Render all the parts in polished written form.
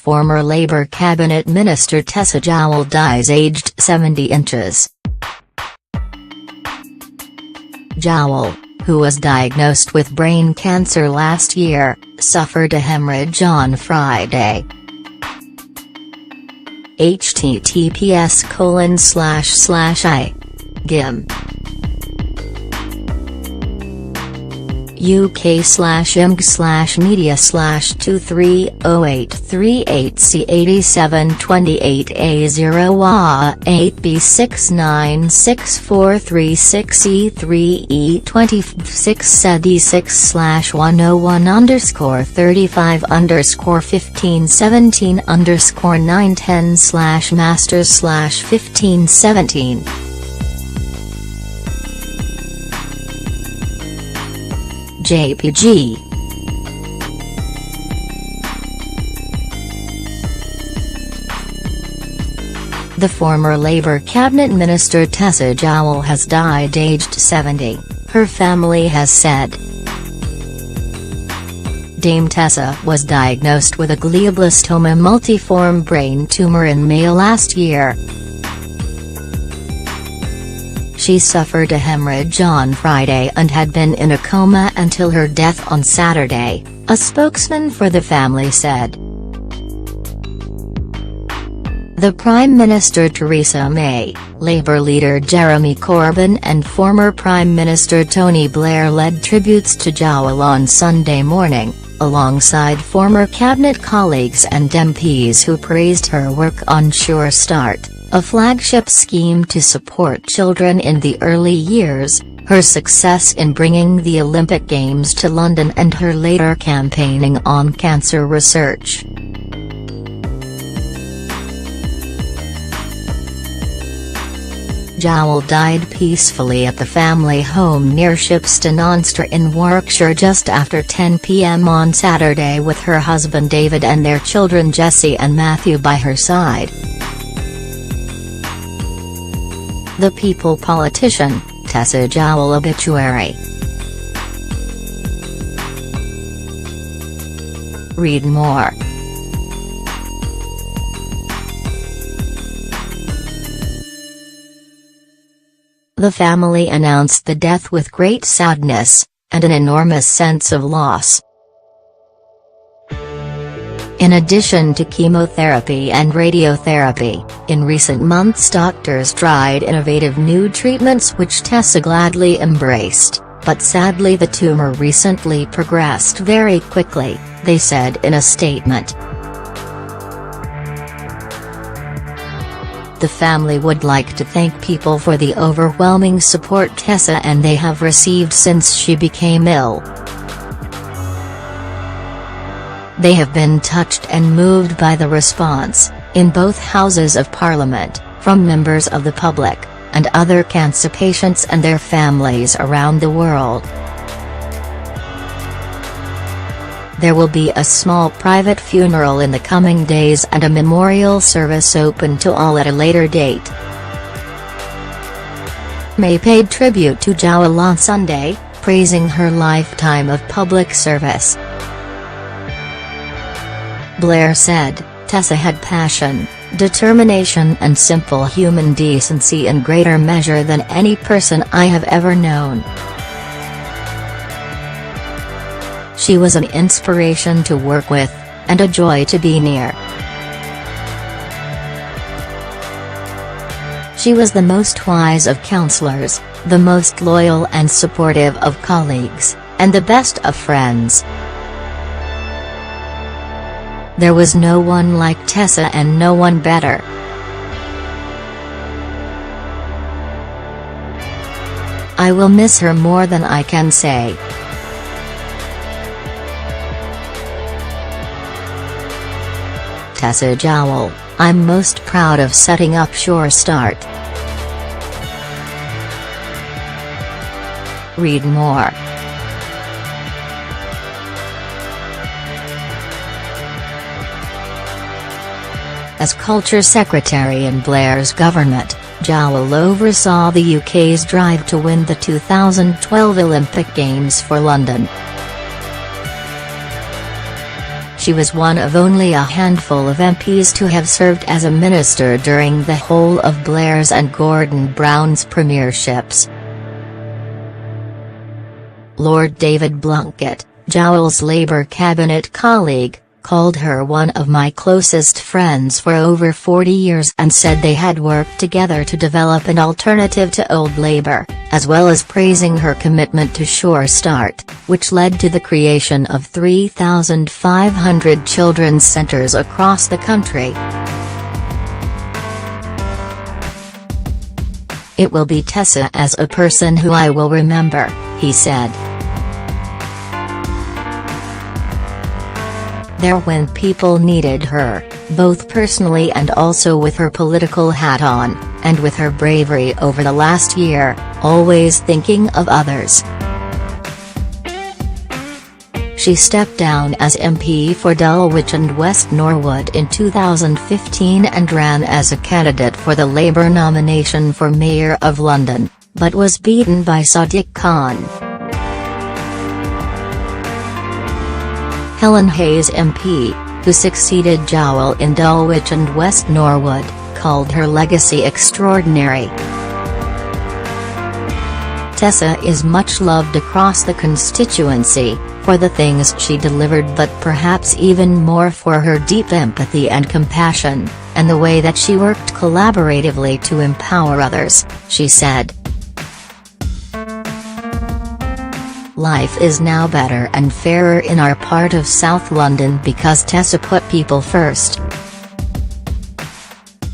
Former Labour Cabinet Minister Tessa Jowell dies aged 70 inches. Jowell, who was diagnosed with brain cancer last year, suffered a hemorrhage on Friday. https://I.gim uk/MG/23086764336E26C3E2567 JPG. The former Labour Cabinet Minister Tessa Jowell has died aged 70, her family has said. Dame Tessa was diagnosed with a glioblastoma multiforme brain tumour in May last year. She suffered a hemorrhage on Friday and had been in a coma until her death on Saturday, a spokesman for the family said. The Prime Minister Theresa May, Labour leader Jeremy Corbyn and former Prime Minister Tony Blair led tributes to Jowell on Sunday morning, alongside former cabinet colleagues and MPs who praised her work on Sure Start, a flagship scheme to support children in the early years, her success in bringing the Olympic Games to London and her later campaigning on cancer research. Jowell died peacefully at the family home near Shipston-on-Stour in Warwickshire just after 10 p.m. on Saturday with her husband David and their children Jessie and Matthew by her side. The People politician, Tessa Jowell obituary. Read more. The family announced the death with great sadness, and an enormous sense of loss. In addition to chemotherapy and radiotherapy, in recent months doctors tried innovative new treatments which Tessa gladly embraced, but sadly the tumor recently progressed very quickly, they said in a statement. The family would like to thank people for the overwhelming support Tessa and they have received since she became ill. They have been touched and moved by the response, in both Houses of Parliament, from members of the public, and other cancer patients and their families around the world. There will be a small private funeral in the coming days and a memorial service open to all at a later date. May paid tribute to Jowell on Sunday, praising her lifetime of public service. Blair said, Tessa had passion, determination and simple human decency in greater measure than any person I have ever known. She was an inspiration to work with, and a joy to be near. She was the most wise of counselors, the most loyal and supportive of colleagues, and the best of friends. There was no one like Tessa and no one better. I will miss her more than I can say. Tessa Jowell, I'm most proud of setting up Sure Start. Read more. As Culture Secretary in Blair's government, Jowell oversaw the UK's drive to win the 2012 Olympic Games for London. She was one of only a handful of MPs to have served as a minister during the whole of Blair's and Gordon Brown's premierships. Lord David Blunkett, Jowell's Labour cabinet colleague, called her one of my closest friends for over 40 years and said they had worked together to develop an alternative to old Labour, as well as praising her commitment to Sure Start, which led to the creation of 3,500 children's centres across the country. "It will be Tessa as a person who I will remember," he said. There when people needed her, both personally and also with her political hat on, and with her bravery over the last year, always thinking of others. She stepped down as MP for Dulwich and West Norwood in 2015 and ran as a candidate for the Labour nomination for Mayor of London, but was beaten by Sadiq Khan. Helen Hayes MP, who succeeded Jowell in Dulwich and West Norwood, called her legacy extraordinary. "Tessa is much loved across the constituency, for the things she delivered but perhaps even more for her deep empathy and compassion, and the way that she worked collaboratively to empower others," she said. "Life is now better and fairer in our part of South London because Tessa put people first."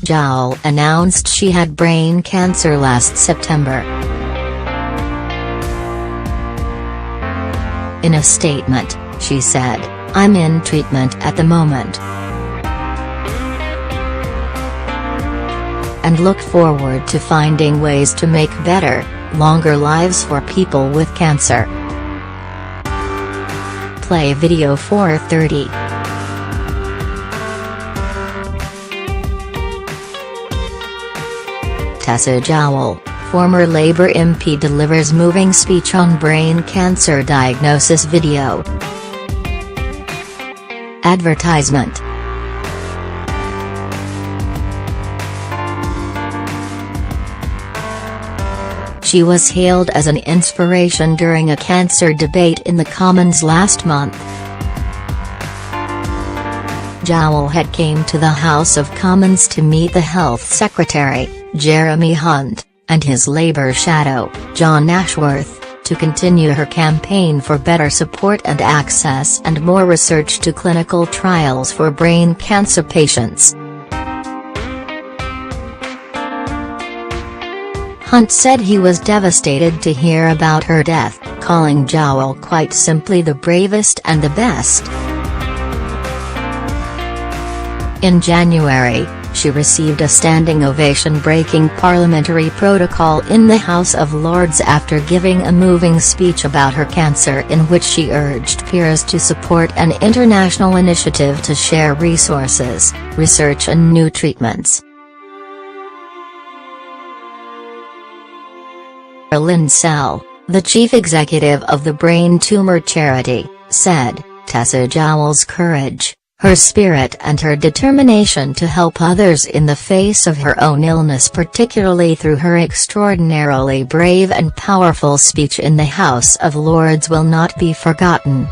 Jowell announced she had brain cancer last September. In a statement, she said, "I'm in treatment at the moment and look forward to finding ways to make better, longer lives for people with cancer." Play video 4:30. Tessa Jowell, former Labour MP, delivers moving speech on brain cancer diagnosis video. Advertisement. She was hailed as an inspiration during a cancer debate in the Commons last month. Jowell had came to the House of Commons to meet the Health Secretary, Jeremy Hunt, and his Labour shadow, John Ashworth, to continue her campaign for better support and access and more research to clinical trials for brain cancer patients. Hunt said he was devastated to hear about her death, calling Jowell quite simply the bravest and the best. In January, she received a standing ovation breaking parliamentary protocol in the House of Lords after giving a moving speech about her cancer in which she urged peers to support an international initiative to share resources, research and new treatments. Lynn Sell, the chief executive of the Brain Tumor Charity, said, "Tessa Jowell's courage, her spirit and her determination to help others in the face of her own illness, particularly through her extraordinarily brave and powerful speech in the House of Lords, will not be forgotten.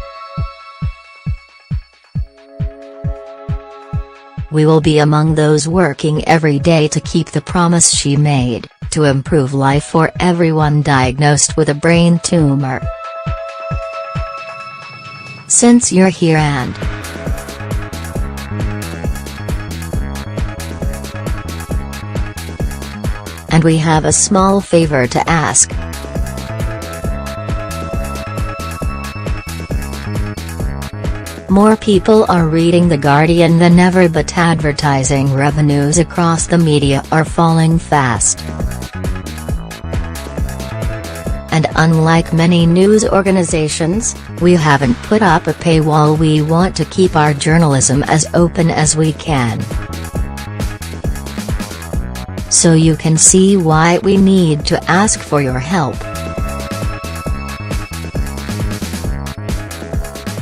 We will be among those working every day to keep the promise she made, to improve life for everyone diagnosed with a brain tumor. Since you're here and we have a small favor to ask. More people are reading The Guardian than ever, but advertising revenues across the media are falling fast. And unlike many news organizations, we haven't put up a paywall. We want to keep our journalism as open as we can. So you can see why we need to ask for your help."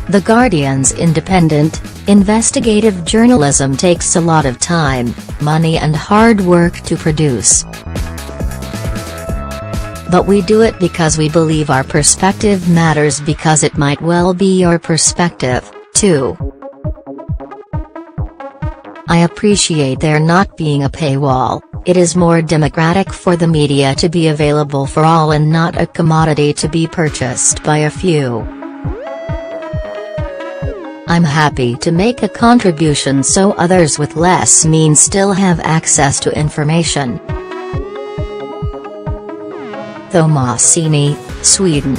The Guardian's independent, Investigative journalism takes a lot of time, money and hard work to produce. But we do it because we believe our perspective matters, because it might well be your perspective, too. I appreciate there not being a paywall. It is more democratic for the media to be available for all and not a commodity to be purchased by a few. I'm happy to make a contribution so others with less means still have access to information. Thomasini, Sweden.